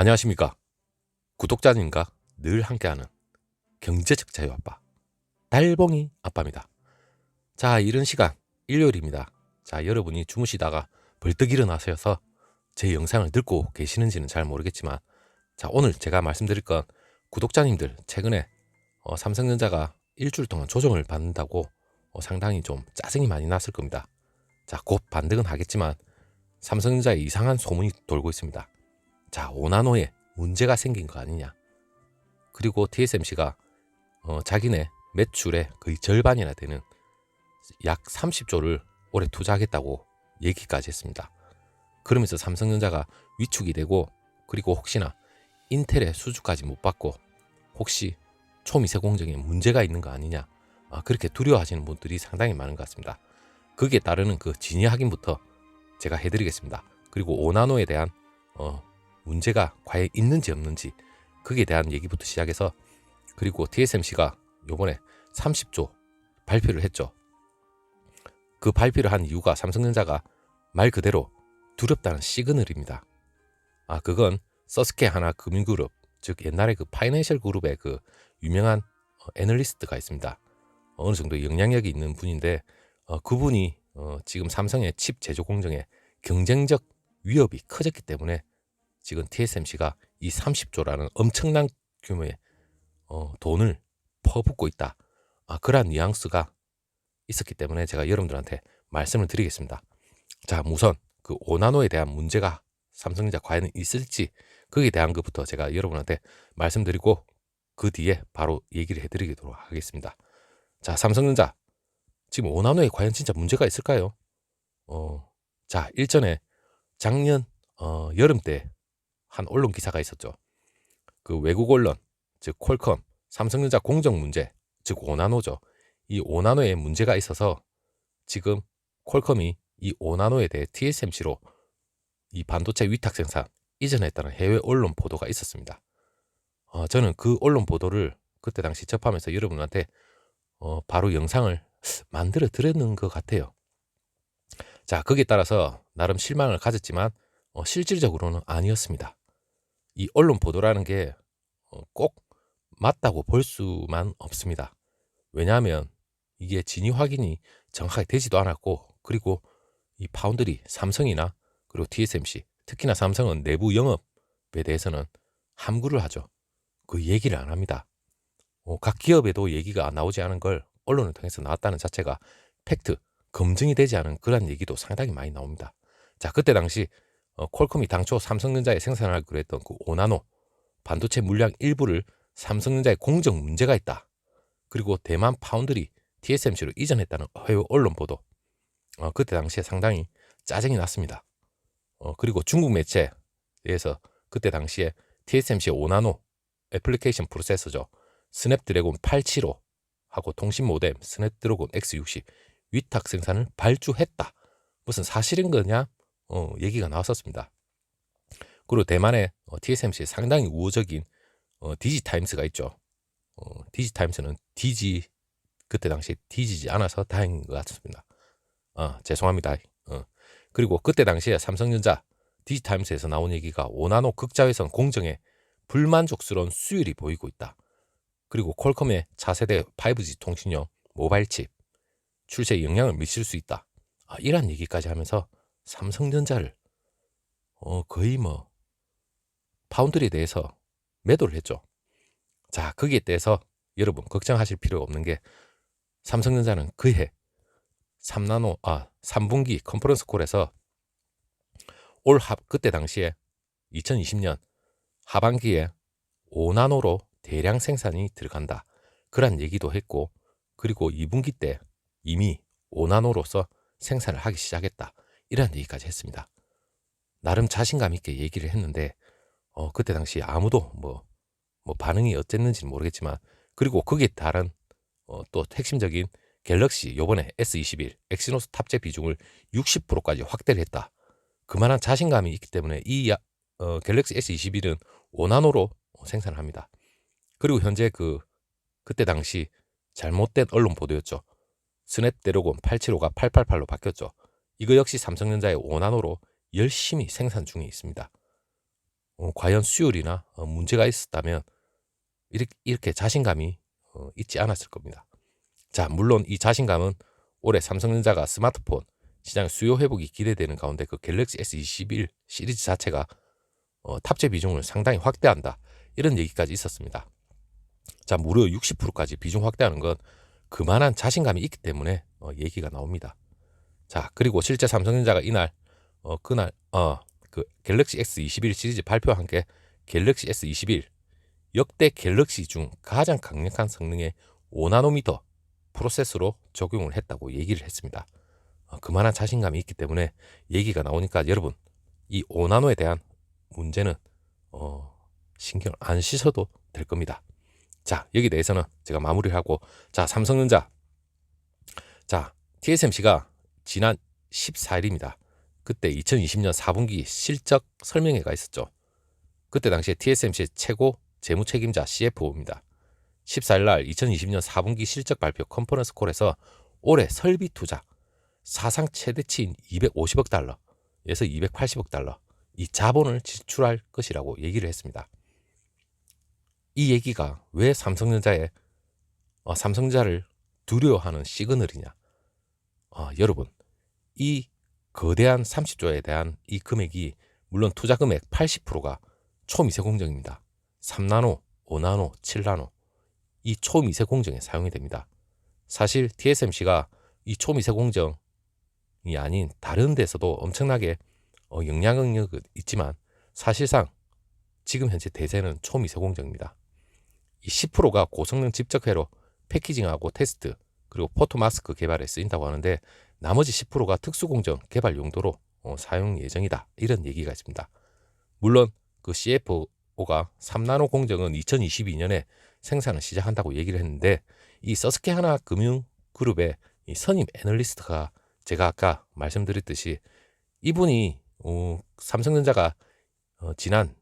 안녕하십니까. 구독자님과 늘 함께하는 경제적 자유 아빠, 달봉이 아빠입니다. 자, 이른 시간, 일요일입니다. 자, 여러분이 주무시다가 벌떡 일어나셔서 제 영상을 듣고 계시는지는 잘 모르겠지만, 자, 오늘 제가 말씀드릴 건 구독자님들 최근에 삼성전자가 일주일 동안 조정을 받는다고 상당히 좀 짜증이 많이 났을 겁니다. 자, 곧 반등은 하겠지만 삼성전자에 이상한 소문이 돌고 있습니다. 자, 5나노에 문제가 생긴 거 아니냐. 그리고 TSMC가 자기네 매출의 거의 절반이나 되는 약 30조를 올해 투자하겠다고 얘기까지 했습니다. 그러면서 삼성전자가 위축이 되고, 그리고 혹시나 인텔의 수주까지 못 받고 혹시 초미세 공정에 문제가 있는 거 아니냐, 그렇게 두려워하시는 분들이 상당히 많은 것 같습니다. 거기에 따르는 그 진위 확인부터 제가 해드리겠습니다. 그리고 5나노에 대한 문제가 과연 있는지 없는지, 거기에 대한 얘기부터 시작해서, 그리고 TSMC가 요번에 30조 발표를 했죠. 그 발표를 한 이유가 삼성전자가 말 그대로 두렵다는 시그널입니다. 그건 서스케 하나 금융그룹, 즉 옛날에 그 파이낸셜 그룹의 그 유명한 애널리스트가 있습니다. 어느 정도 영향력이 있는 분인데, 그분이 지금 삼성의 칩 제조 공정에 경쟁적 위협이 커졌기 때문에 지금 TSMC가 이 30조라는 엄청난 규모의 돈을 퍼붓고 있다. 그러한 뉘앙스가 있었기 때문에 제가 여러분들한테 말씀을 드리겠습니다. 자, 우선 그 5나노에 대한 문제가 삼성전자 과연 있을지, 거기에 대한 것부터 제가 여러분한테 말씀드리고 그 뒤에 바로 얘기를 해드리도록 하겠습니다. 자, 삼성전자 지금 5나노에 과연 진짜 문제가 있을까요? 자, 일전에 작년 여름 때 한 언론 기사가 있었죠. 그 외국 언론, 즉 퀄컴, 삼성전자 공정 문제, 즉 5나노죠. 이 5나노에 문제가 있어서 지금 퀄컴이 이 5나노에 대해 TSMC로 이 반도체 위탁 생산 이전했다는 해외 언론 보도가 있었습니다. 저는 그 언론 보도를 그때 당시 접하면서 여러분한테 바로 영상을 만들어 드렸는 것 같아요. 자, 거기에 따라서 나름 실망을 가졌지만 실질적으로는 아니었습니다. 이 언론 보도라는 게 꼭 맞다고 볼 수만 없습니다. 왜냐하면 이게 진위 확인이 정확하게 되지도 않았고, 그리고 이 파운드리, 삼성이나 그리고 TSMC, 특히나 삼성은 내부 영업에 대해서는 함구를 하죠. 그 얘기를 안 합니다. 각 기업에도 얘기가 나오지 않은 걸 언론을 통해서 나왔다는 자체가 팩트, 검증이 되지 않은 그런 얘기도 상당히 많이 나옵니다. 자, 그때 당시 퀄컴이 당초 삼성전자에 생산하기로 했던 그 5나노 반도체 물량 일부를 삼성전자에 공정 문제가 있다. 그리고 대만 파운드리 TSMC로 이전했다는 해외 언론 보도. 그때 당시에 상당히 짜증이 났습니다. 그리고 중국 매체에서 그때 당시에 TSMC의 5나노 애플리케이션 프로세서죠. 스냅드래곤 875하고 통신 모뎀 스냅드래곤 X60 위탁 생산을 발주했다. 무슨 사실인 거냐? 얘기가 나왔었습니다. 그리고 대만의 TSMC의 상당히 우호적인 디지타임스가 있죠. 디지타임스는 그때 당시에 뒤지지 않아서 다행인 것 같습니다. 죄송합니다. 그리고 그때 당시에 삼성전자 디지타임스에서 나온 얘기가 5나노 극자외선 공정에 불만족스러운 수율이 보이고 있다. 그리고 퀄컴의 차세대 5G 통신용 모바일 칩 출시에 영향을 미칠 수 있다. 이런 얘기까지 하면서 삼성전자를 거의 파운드리에 대해서 매도를 했죠. 자, 거기에 대해서 여러분 걱정하실 필요 없는 게, 삼성전자는 그해 3분기 컨퍼런스 콜에서 그때 당시에 2020년 하반기에 5나노로 대량 생산이 들어간다. 그런 얘기도 했고, 그리고 2분기 때 이미 5나노로서 생산을 하기 시작했다. 이런 얘기까지 했습니다. 나름 자신감 있게 얘기를 했는데 그때 당시 아무도 뭐 반응이 어땠는지는 모르겠지만, 그리고 거기에 따른 또 핵심적인 갤럭시 요번에 S21 엑시노스 탑재 비중을 60%까지 확대를 했다. 그만한 자신감이 있기 때문에 이 갤럭시 S21은 5나노로 생산을 합니다. 그리고 현재 그때 당시 잘못된 언론 보도였죠. 스냅드래곤 875가 888로 바뀌었죠. 이거 역시 삼성전자의 5나노로 열심히 생산 중에 있습니다. 과연 수율이나 문제가 있었다면 이렇게 자신감이 있지 않았을 겁니다. 자, 물론 이 자신감은 올해 삼성전자가 스마트폰 시장 수요 회복이 기대되는 가운데 그 갤럭시 S21 시리즈 자체가 탑재 비중을 상당히 확대한다, 이런 얘기까지 있었습니다. 자, 무려 60%까지 비중 확대하는 건 그만한 자신감이 있기 때문에 얘기가 나옵니다. 자, 그리고 실제 삼성전자가 이날 그날 그 갤럭시 S21 시리즈 발표와 함께 갤럭시 S21 역대 갤럭시 중 가장 강력한 성능의 5나노미터 프로세서로 적용을 했다고 얘기를 했습니다. 그만한 자신감이 있기 때문에 얘기가 나오니까 여러분, 이 5나노에 대한 문제는 신경 안 쓰셔도 될 겁니다. 자, 여기 대해서는 제가 마무리하고, 자, 삼성전자, 자, TSMC가 지난 14일입니다. 그때 2020년 4분기 실적 설명회가 있었죠. 그때 당시에 TSMC의 최고 재무 책임자 CFO입니다. 14일 날 2020년 4분기 실적 발표 컨퍼런스 콜에서 올해 설비 투자 사상 최대치인 250억 달러에서 280억 달러 이 자본을 지출할 것이라고 얘기를 했습니다. 이 얘기가 왜 삼성전자를 두려워하는 시그널이냐? 여러분, 이 거대한 30조에 대한 이 금액이, 물론 투자 금액 80%가 초미세 공정입니다. 3나노, 5나노, 7나노 이 초미세 공정에 사용이 됩니다. 사실 TSMC가 이 초미세 공정이 아닌 다른 데서도 엄청나게 영향력은 있지만 사실상 지금 현재 대세는 초미세 공정입니다. 이 10%가 고성능 집적회로 패키징하고 테스트 그리고 포토마스크 개발에 쓰인다고 하는데, 나머지 10%가 특수공정 개발 용도로 사용 예정이다, 이런 얘기가 있습니다. 물론 그 CFO가 3나노 공정은 2022년에 생산을 시작한다고 얘기를 했는데, 이 서스케하나 금융그룹의 이 선임 애널리스트가 제가 아까 말씀드렸듯이 이분이 삼성전자가 지난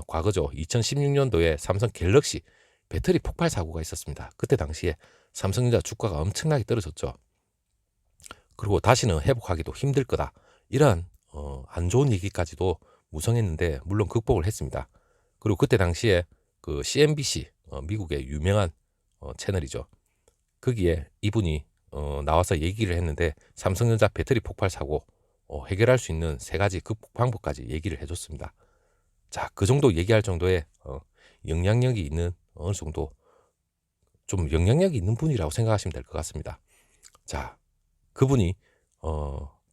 과거죠, 2016년도에 삼성 갤럭시 배터리 폭발 사고가 있었습니다. 그때 당시에 삼성전자 주가가 엄청나게 떨어졌죠. 그리고 다시는 회복하기도 힘들 거다, 이러한 안 좋은 얘기까지도 무성했는데 물론 극복을 했습니다. 그리고 그때 당시에 그 CNBC 미국의 유명한 채널이죠. 거기에 이분이 나와서 얘기를 했는데 삼성전자 배터리 폭발 사고 해결할 수 있는 3가지 극복 방법까지 얘기를 해줬습니다. 자, 그 정도 얘기할 정도의 영향력이 있는, 어느 정도 좀 영향력이 있는 분이라고 생각하시면 될 것 같습니다. 자, 그분이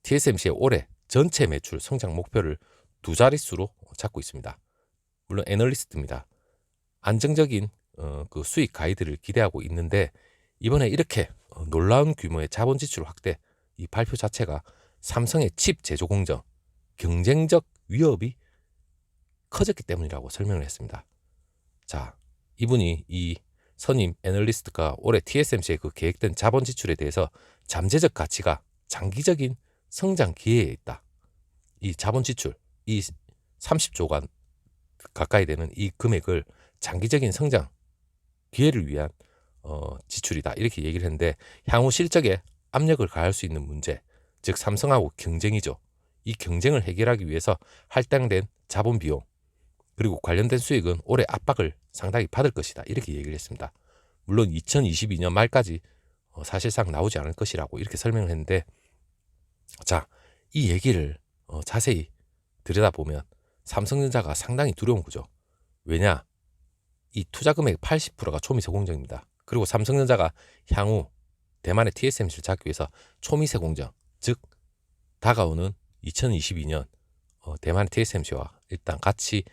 TSMC의 올해 전체 매출 성장 목표를 2자릿수로 잡고 있습니다. 물론 애널리스트입니다. 안정적인 그 수익 가이드를 기대하고 있는데, 이번에 이렇게 놀라운 규모의 자본 지출 확대, 이 발표 자체가 삼성의 칩 제조 공정 경쟁적 위협이 커졌기 때문이라고 설명을 했습니다. 자, 이분이 이 선임 애널리스트가 올해 TSMC의 그 계획된 자본 지출에 대해서 잠재적 가치가 장기적인 성장 기회에 있다. 이 자본 지출, 이 30조가 가까이 되는 이 금액을 장기적인 성장 기회를 위한 지출이다, 이렇게 얘기를 했는데, 향후 실적에 압력을 가할 수 있는 문제, 즉 삼성하고 경쟁이죠. 이 경쟁을 해결하기 위해서 할당된 자본 비용 그리고 관련된 수익은 올해 압박을 상당히 받을 것이다, 이렇게 얘기를 했습니다. 물론 2022년 말까지 사실상 나오지 않을 것이라고 이렇게 설명을 했는데, 자, 이 얘기를 자세히 들여다보면 삼성전자가 상당히 두려운 거죠. 왜냐? 이 투자 금액 80%가 초미세 공정입니다. 그리고 삼성전자가 향후 대만의 TSMC를 잡기 위해서 초미세 공정, 즉 다가오는 2022년 대만 TSMC와 일단 같이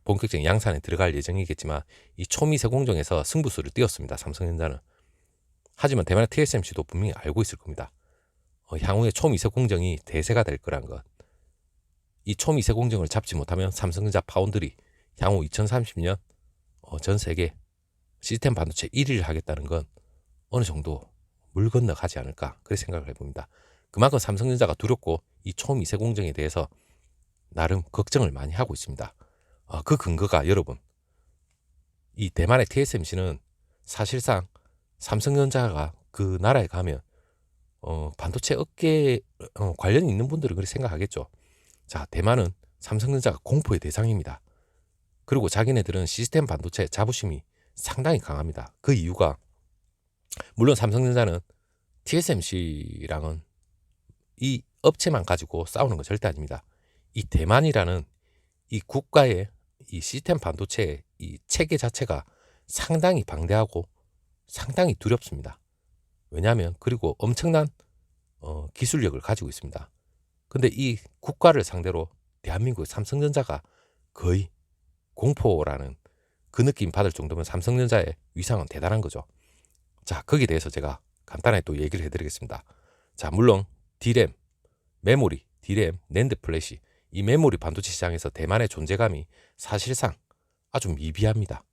본격적인 양산에 들어갈 예정이겠지만, 이 초미세 공정에서 승부수를 띄웠습니다, 삼성전자는. 하지만 대만의 TSMC도 분명히 알고 있을 겁니다. 향후에 초미세 공정이 대세가 될 거란 것. 이 초미세 공정을 잡지 못하면 삼성전자 파운드리 향후 2030년 전 세계 시스템 반도체 1위를 하겠다는 건 어느 정도 물 건너 가지 않을까, 그렇게 생각을 해봅니다. 그만큼 삼성전자가 두렵고 이 초미세 공정에 대해서 나름 걱정을 많이 하고 있습니다. 그 근거가, 여러분, 이 대만의 TSMC는 사실상 삼성전자가 그 나라에 가면 반도체 업계에 관련이 있는 분들은 그렇게 생각하겠죠. 자, 대만은 삼성전자가 공포의 대상입니다. 그리고 자기네들은 시스템 반도체 자부심이 상당히 강합니다. 그 이유가 물론 삼성전자는 TSMC랑은 이 업체만 가지고 싸우는 건 절대 아닙니다. 이 대만이라는 이 국가의 이 시스템 반도체의 이 체계 자체가 상당히 방대하고 상당히 두렵습니다. 왜냐하면 그리고 엄청난 기술력을 가지고 있습니다. 근데 이 국가를 상대로 대한민국 삼성전자가 거의 공포라는 그 느낌 받을 정도면 삼성전자의 위상은 대단한 거죠. 자, 거기에 대해서 제가 간단하게 또 얘기를 해드리겠습니다. 자, 물론 D램, 메모리, D램, 낸드 플래시 이 메모리 반도체 시장에서 대만의 존재감이 사실상 아주 미비합니다.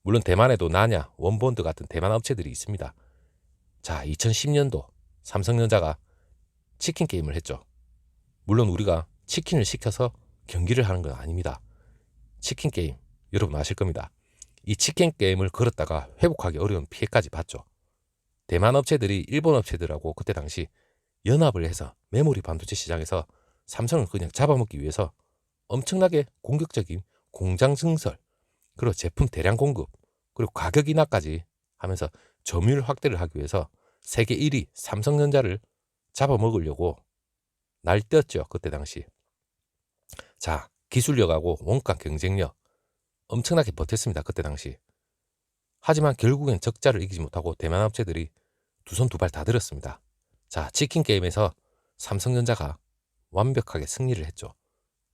물론 대만에도 나냐, 원본드 같은 대만 업체들이 있습니다. 자, 2010년도 삼성전자가 치킨 게임을 했죠. 물론 우리가 치킨을 시켜서 경기를 하는 건 아닙니다. 치킨 게임 여러분 아실 겁니다. 이 치킨 게임을 걸었다가 회복하기 어려운 피해까지 봤죠. 대만 업체들이 일본 업체들하고 그때 당시 연합을 해서 메모리 반도체 시장에서 삼성을 그냥 잡아먹기 위해서 엄청나게 공격적인 공장 증설, 그리고 제품 대량 공급, 그리고 가격 인하까지 하면서 점유율 확대를 하기 위해서 세계 1위 삼성전자를 잡아먹으려고 날뛰었죠. 그때 당시. 자, 기술력하고 원가 경쟁력 엄청나게 버텼습니다. 그때 당시. 하지만 결국엔 적자를 이기지 못하고 대만 업체들이 두 손 두 발 다 들었습니다. 자, 치킨 게임에서 삼성전자가 완벽하게 승리를 했죠.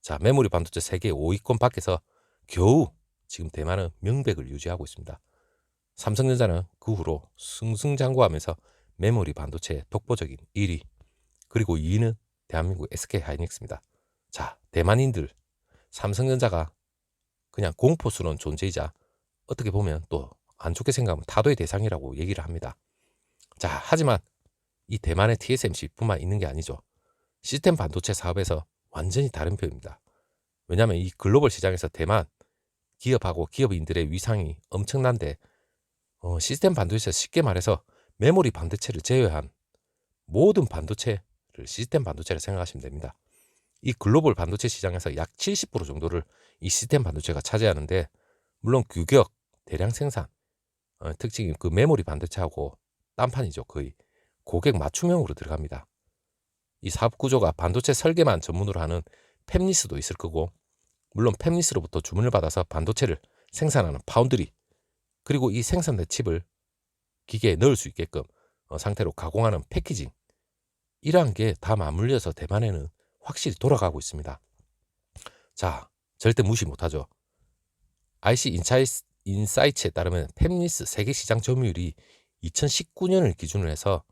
자, 메모리 반도체 세계 5위권 밖에서 겨우 지금 대만은 명백을 유지하고 있습니다. 삼성전자는 그 후로 승승장구하면서 메모리 반도체 독보적인 1위, 그리고 2위는 대한민국 SK하이닉스입니다. 자, 대만인들 삼성전자가 그냥 공포스러운 존재이자 어떻게 보면 또 안 좋게 생각하면 타도의 대상이라고 얘기를 합니다. 자, 하지만 이 대만의 TSMC뿐만 있는 게 아니죠. 시스템 반도체 사업에서 완전히 다른 편입니다. 왜냐하면 이 글로벌 시장에서 대만 기업하고 기업인들의 위상이 엄청난데 시스템 반도체에서 쉽게 말해서 메모리 반도체를 제외한 모든 반도체를 시스템 반도체를 생각하시면 됩니다. 이 글로벌 반도체 시장에서 약 70% 정도를 이 시스템 반도체가 차지하는데, 물론 규격, 대량 생산, 특징이 그 메모리 반도체하고 딴판이죠. 거의 고객 맞춤형으로 들어갑니다. 이 사업 구조가 반도체 설계만 전문으로 하는 팹리스도 있을 거고, 물론 팹리스로부터 주문을 받아서 반도체를 생산하는 파운드리, 그리고 이 생산된 칩을 기계에 넣을 수 있게끔 상태로 가공하는 패키징, 이러한 게 다 맞물려서 대만에는 확실히 돌아가고 있습니다. 자, 절대 무시 못하죠. IC 인사이츠에 따르면 팹리스 세계 시장 점유율이 2019년을 기준으로 해서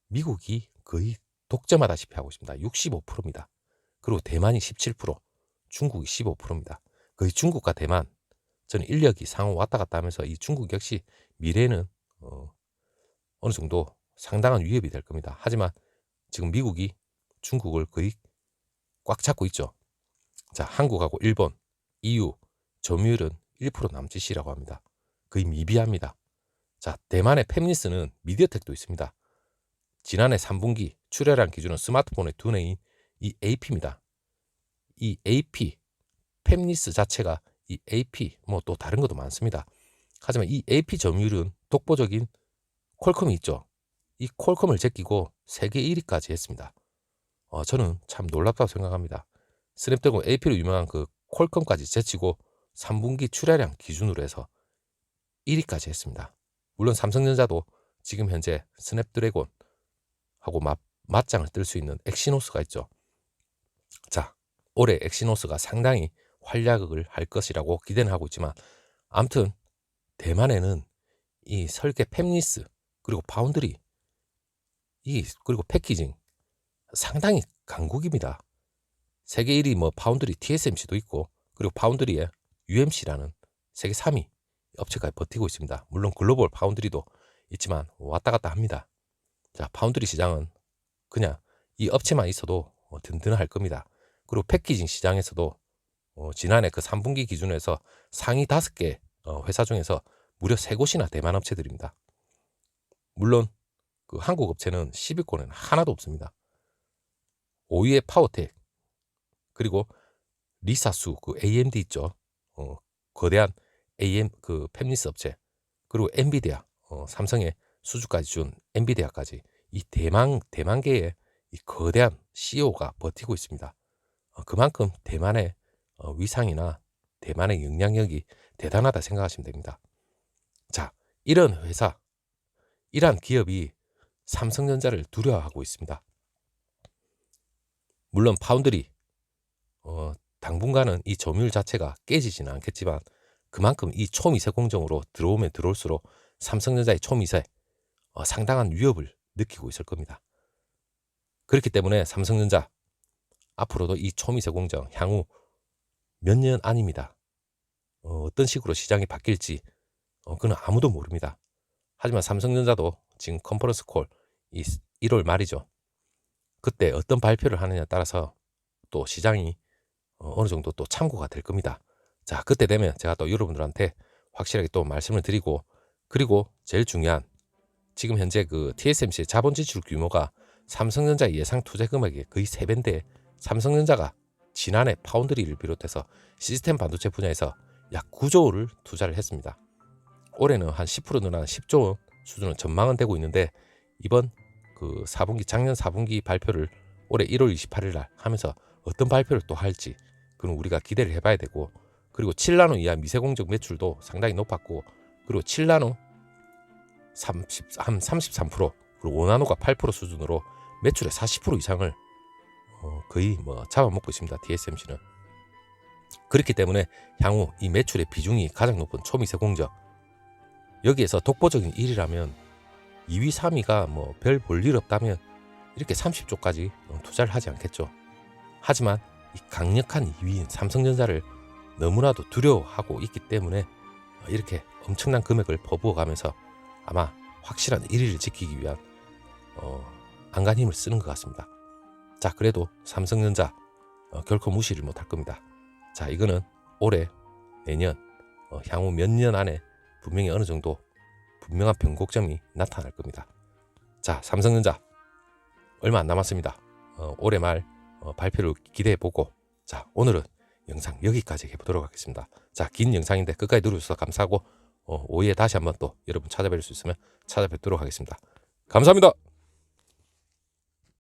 미국이 거의 독점하다시피 하고 있습니다. 65%입니다. 그리고 대만이 17%, 중국이 15%입니다. 거의 중국과 대만, 저는 인력이 상호 왔다 갔다 하면서 이 중국 역시 미래에는 어느 정도 상당한 위협이 될 겁니다. 하지만 지금 미국이 중국을 거의 꽉 잡고 있죠. 자, 한국하고 일본, EU 점유율은 1% 남짓이라고 합니다. 거의 미비합니다. 자, 대만의 팹리스는 미디어텍도 있습니다. 지난해 3분기 출하량 기준은 스마트폰의 두뇌인 이 AP입니다. 이 AP, 팹리스 자체가 이 AP, 뭐 또 다른 것도 많습니다. 하지만 이 AP 점유율은 독보적인 퀄컴이 있죠. 이 퀄컴을 제끼고 세계 1위까지 했습니다. 저는 참 놀랍다고 생각합니다. 스냅드래곤 AP로 유명한 그 퀄컴까지 제치고 3분기 출하량 기준으로 해서 1위까지 했습니다. 물론 삼성전자도 지금 현재 스냅드래곤하고 맞짱을 뜰 수 있는 엑시노스가 있죠. 자, 올해 엑시노스가 상당히 활약을 할 것이라고 기대는 하고 있지만, 아무튼 대만에는 이 설계 팹리스, 그리고 파운드리, 그리고 패키징 상당히 강국입니다. 세계 1위 뭐 파운드리 TSMC도 있고, 그리고 파운드리에 UMC라는 세계 3위 업체가 버티고 있습니다. 물론 글로벌 파운드리도 있지만 왔다 갔다 합니다. 자, 파운드리 시장은 그냥 이 업체만 있어도 든든할 겁니다. 그리고 패키징 시장에서도 지난해 그 3분기 기준에서 상위 5개 회사 중에서 무려 3곳이나 대만 업체들입니다. 물론 그 한국 업체는 10위권에는 하나도 없습니다. 5위에 파워텍, 그리고 리사수 그 AMD 있죠. 거대한 AM 그 팹리스 업체, 그리고 엔비디아, 삼성의 수주까지 준 엔비디아까지 이 대만계의 이 거대한 CEO가 버티고 있습니다. 그만큼 대만의 위상이나 대만의 영향력이 대단하다 생각하시면 됩니다. 자, 이런 회사, 이러한 기업이 삼성전자를 두려워하고 있습니다. 물론 파운드리, 당분간은 이 점유율 자체가 깨지지는 않겠지만 그만큼 이 초미세 공정으로 들어오면 들어올수록 삼성전자의 초미세 상당한 위협을 느끼고 있을 겁니다. 그렇기 때문에 삼성전자 앞으로도 이 초미세 공정 향후 몇 년 안입니다. 어떤 식으로 시장이 바뀔지 그건 아무도 모릅니다. 하지만 삼성전자도 지금 컨퍼런스 콜 1월 말이죠. 그때 어떤 발표를 하느냐에 따라서 또 시장이 어느 정도 또 참고가 될 겁니다. 자, 그때 되면 제가 또 여러분들한테 확실하게 또 말씀을 드리고, 그리고 제일 중요한 지금 현재 그 TSMC의 자본 지출 규모가 삼성전자의 예상 투자 금액의 거의 3배인데 삼성전자가 지난해 파운드리를 비롯해서 시스템 반도체 분야에서 약 9조를 투자를 했습니다. 올해는 한 10% 늘어난 10조 원 수준은 전망은 되고 있는데 이번 그 4분기 작년 4분기 발표를 올해 1월 28일 날 하면서 어떤 발표를 또 할지 그건 우리가 기대를 해봐야 되고, 그리고 7나노 이하 미세공정 매출도 상당히 높았고, 그리고 7나노 한 33%, 그리고 5나노가 8% 수준으로 매출의 40% 이상을 거의 뭐 잡아먹고 있습니다. TSMC는. 그렇기 때문에 향후 이 매출의 비중이 가장 높은 초미세 공정, 여기에서 독보적인 1위라면 2위, 3위가 뭐 별 볼 일 없다면 이렇게 30조까지 투자를 하지 않겠죠. 하지만 이 강력한 2위인 삼성전자를 너무나도 두려워하고 있기 때문에 이렇게 엄청난 금액을 퍼부어가면서 아마 확실한 1위를 지키기 위한 안간힘을 쓰는 것 같습니다. 자, 그래도 삼성전자 결코 무시를 못할 겁니다. 자, 이거는 올해, 내년, 향후 몇 년 안에 분명히 어느 정도 분명한 변곡점이 나타날 겁니다. 자, 삼성전자 얼마 안 남았습니다. 올해 말 발표를 기대해보고, 자, 오늘은 영상 여기까지 해보도록 하겠습니다. 자, 긴 영상인데 끝까지 들어주셔서 감사하고, 오후에 다시 한번 또 여러분 찾아뵐 수 있으면 찾아뵙도록 하겠습니다. 감사합니다.